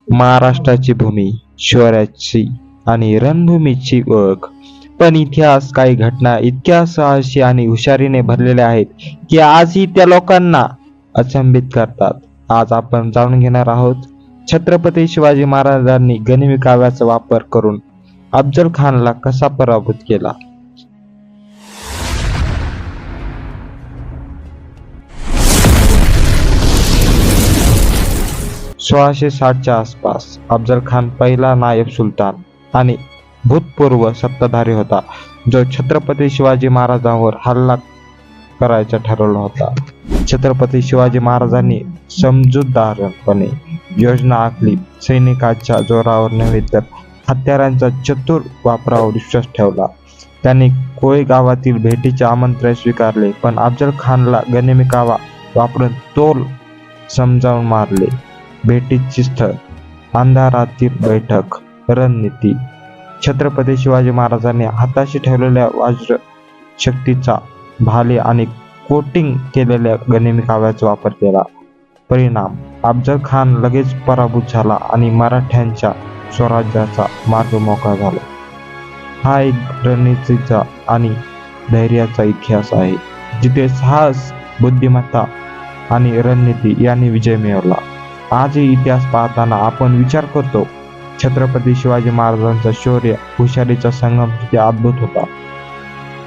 महाराष्ट्राची भूमी, शौर्याची आणि रणभूमीची ओळख. पण इतिहास काही घटना इतक्या साहसी आणि हुशारीने भरलेल्या आहेत की आजही त्या लोकांना अचंबित करतात. आज आपण जाणून घेणार आहोत छत्रपती शिवाजी महाराजांनी गनिमी काव्याचा वापर करून अफजल खानला कसा पराभूत केला. 1660च्या आसपास अफजल खान पहिला नायब सुलतान आणि भूतपूर्व सत्ताधारी होता, जो छत्रपती शिवाजी महाराजांवर हल्ला करायचा ठरवला होता. छत्रपती शिवाजी महाराजांनी समजूतदारपणे योजना आखली. सैनिकांच्या जोरावर नव्हे तर हत्यारांचा चतुर वापरावर विश्वास ठेवला. त्यांनी कोळी गावातील भेटीचे आमंत्रण स्वीकारले, पण अफजल खानला गनिमी कावा वापरून तोल समजावून मारले. भेटीची स्थळ, अंधारातील बैठक, रणनीती. छत्रपती शिवाजी महाराजांनी हाताशी ठेवलेल्या वज्र शक्तीचा भाले आणि कोटिंग केलेल्या गनिमी काव्याचा वापर केला. परिणाम, अफजल खान लगेच पराभूत झाला आणि मराठ्यांच्या स्वराज्याचा मार्ग मोकळा झाला. हा एक रणनीतीचा आणि धैर्याचा इतिहास आहे, जिथे साहस, बुद्धिमत्ता आणि रणनीती यांनी विजय मिळवला. आजही इतिहास पाहताना आपण विचार करतो, छत्रपती शिवाजी महाराजांचा शौर्य, हुशारीचा संगम किती अद्भुत होता.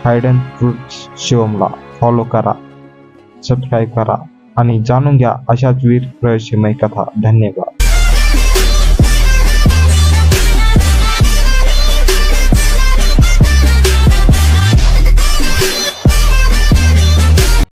हायडन ट्रूथ्स शिवमला फॉलो करा, सबस्क्राईब करा आणि जाणून घ्या अशाच वीर रहस्यमय कथा. धन्यवाद.